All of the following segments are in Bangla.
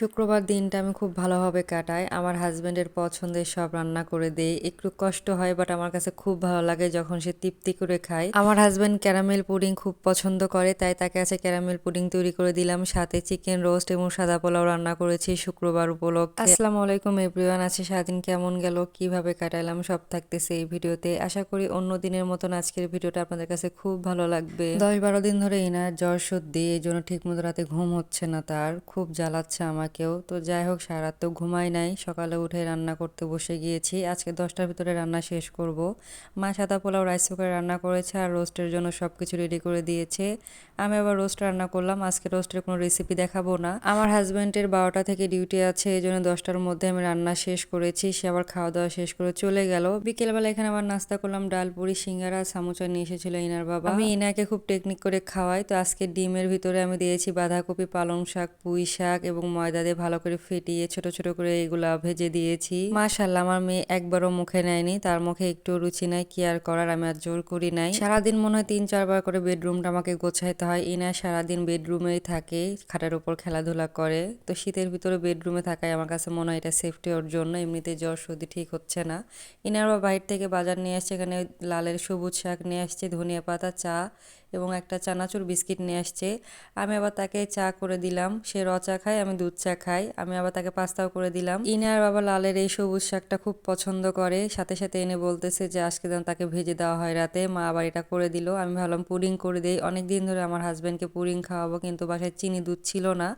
শুক্রবার দিনটা আমি খুব ভালোভাবে কাটাই। আমার হাসব্যান্ডের পছন্দের সব রান্না করে দেই। একটু কষ্ট হয় বাট আমার কাছে খুব ভালো লাগে যখন সে তৃপ্তি করে খায়। আমার হাসব্যান্ড ক্যারামেল পুডিং খুব পছন্দ করে, তাই তাকে আছে ক্যারামেল পুডিং তৈরি করে দিলাম। সাথে চিকেন রোস্ট এবং সাদা পোলাও রান্না করেছি শুক্রবার উপলক্ষে। আসসালামু আলাইকুম এভরিওয়ান। আছে সারাদিন কেমন গেল, কিভাবে কাটাইলাম সব থাকতেছে এই ভিডিওতে। আশা করি অন্য দিনের মতন আজকের ভিডিওটা আপনাদের কাছে খুব ভালো লাগবে। 10-12 দিন ধরে ইনার জ্বর সর্দি, এই জন্য ঠিক মতো রাতে ঘুম হচ্ছে না, তার খুব জ্বালাচ্ছে আমাকেও। তো যাই হোক, সারা রাত তো ঘুমাই নাই, সকালে উঠে রান্না করতে বসে গিয়েছি। আজকে 10টার ভিতরে রান্না শেষ করব। মা সাদা পোলাও রাইস কুকারে রান্না করেছে আর রোস্টের জন্য সবকিছু রেডি করে দিয়েছে। আমি আবার রোস্ট রান্না করলাম। আজকে রোস্টের কোনো রেসিপি দেখাবো না। আমার হাজব্যান্ডের 12টা থেকে ডিউটি আছে, এই জন্য 10টার মধ্যে আমি রান্না শেষ করেছি। সে আবার খাওয়া দাওয়া শেষ করে চলে গেল। বিকেলবেলা এখানে আবার নাস্তা করলাম, ডাল পুরি সিঙ্গারা সামোচা নিয়ে এসেছিল ইনার বাবা। আমি ইনাকে খুব টেকনিক করে খাওয়াই। তো আজকে ডিমের ভিতরে আমি দিয়েছি বাঁধাকপি, পালং শাক, পুঁই শাক এবং ময়দা দিয়ে ভালো করে ফেটিয়ে ছোট ছোট করে এগুলা ভেজে দিয়েছি। মাশাআল্লাহ, আমার মেয়ে একবারও মুখে নেয়নি, তার মুখে একটু রুচি নাই, কি আর করার, আমি আর জোর করি নাই। সারাদিন মনে হয় 3-4 বার করে বেডরুমটা আমাকে গোছাইতে হয়। ইনা সারাদিন বেডরুমেই থাকে, খাটের উপর খেলাধুলা করে। তো শীতের ভিতরে বেডরুমে থাকাই আমার কাছে মনে হয় এটা সেফটি ওর জন্য। এমনিতে জ্বর সর্দি ঠিক হচ্ছে না। ইনার বাইরে থেকে বাজার নিয়ে আসছে, এখানে লালের সবুজ শাক নিয়ে আসছে, ধনিয়া পাতা, চা এবং একটা চানাচুর বিস্কিট নিয়ে আসছে। আমি আবার তাকে চা করে দিলাম, সে র চা খায়, আমি দুধ চা খাই। আমি আবার তাকে পাস্তাও করে দিলাম। ইনার বাবা লালের এই সবুজ শাকটা খুব পছন্দ করে, সাথে সাথে এনে বলতেছে যে আজকে যেন তাকে ভেজে দেওয়া হয় রাতে। মা আবার এটা করে দিল। আমি ভাবলাম পুডিং করে দেই, অনেকদিন ধরে আমার হাজব্যান্ডকে পুডিং খাওয়াবো কিন্তু বাসায় চিনি দুধ ছিল না।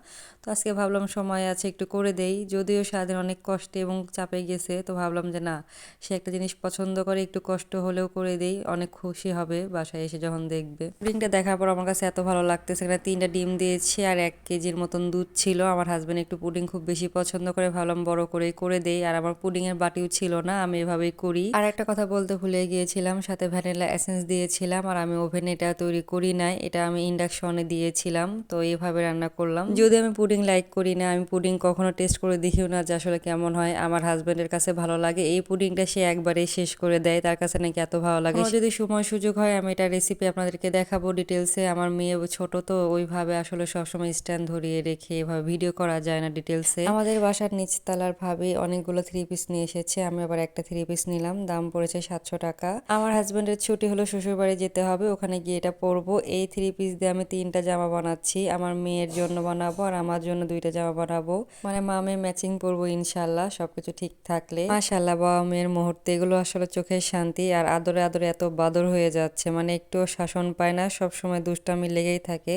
তো আজকে ভাবলাম সময় আছে একটু করে দেই, যদিও সারাদিন অনেক কষ্টে এবং চাপে গেছে। তো ভাবলাম যে না, সে একটা জিনিস পছন্দ করে, একটু কষ্ট হলেও করে দেই, অনেক খুশি হবে বাসায় এসে যখন দেখবে। পুডিংটা দেখার পর আমার কাছে এত ভালো লাগতেছে। এখানে 3টা ডিম দিয়েছি আর 1 কেজির মতন দুধ ছিল। আমার হাজব্যান্ড একটু পুডিং খুব বেশি পছন্দ করে, ভাবলাম বড় করেই করে দেই। আর আমার পুডিং এর বাটিও ছিল না, আমি এভাবেই করি। আর একটা কথা বলতে ভুলে গিয়েছিলাম, সাথে ভ্যানিলা এসেন্স দিয়েছিলাম। আর আমি ওভেনে এটা তৈরি করি নাই, এটা আমি ইন্ডাকশনে দিয়েছিলাম। তো এইভাবে রান্না করলাম। যদি আমি পুডিং লাইক করি না, আমি পুডিং কখনো টেস্ট করে দেখিও না যে আসলে কেমন হয়। আমার হাজব্যান্ডের কাছে ভালো লাগে। এই পুডিংটা সে একবারেই শেষ করে দেয়, তার কাছে নাকি এত ভালো লাগে। যদি সময় সুযোগ হয় আমি এটা রেসিপি আপনাদেরকে দেখাবো ডিটেলসে। আমার মেয়ে ছোট তো ওইভাবে আসলে সবসময় স্ট্যান্ড ধরিয়ে রেখে এভাবে ভিডিও করা যায় না ডিটেলসে। আমাদের বাসার নিচতলার ভাবি অনেকগুলো 3 পিস নিয়ে এসেছে, আমি আবার একটা 3 পিস নিলাম, দাম পড়েছে 700 টাকা। আমার হাজব্যান্ডের ছুটি হলো শ্বশুর বাড়ি যেতে হবে, ওখানে গিয়ে এটা পরবো। এই 3 পিস দিয়ে আমি 3টা জামা বানাচ্ছি, আমার মেয়ের জন্য বানাবো আর আমার জন্য 2টা জামা বানাবো। মানে মা মেয়ে ম্যাচিং পরবো ইনশাল্লাহ, সবকিছু ঠিক থাকলে। মাশাল্লাহ, বাবা মেয়ের মুহূর্তে এগুলো আসলে চোখের শান্তি। আর আদরে আদরে এত বাদর হয়ে যাচ্ছে, মানে একটুও শাসন পায় না, সব সময় দুষ্টামি লেগেই থাকে।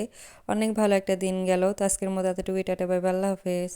অনেক ভালো একটা দিন গেল। তো আজকের মতো এতটুকুই, টাটা বাই বাই, আল্লাহ হাফেজ।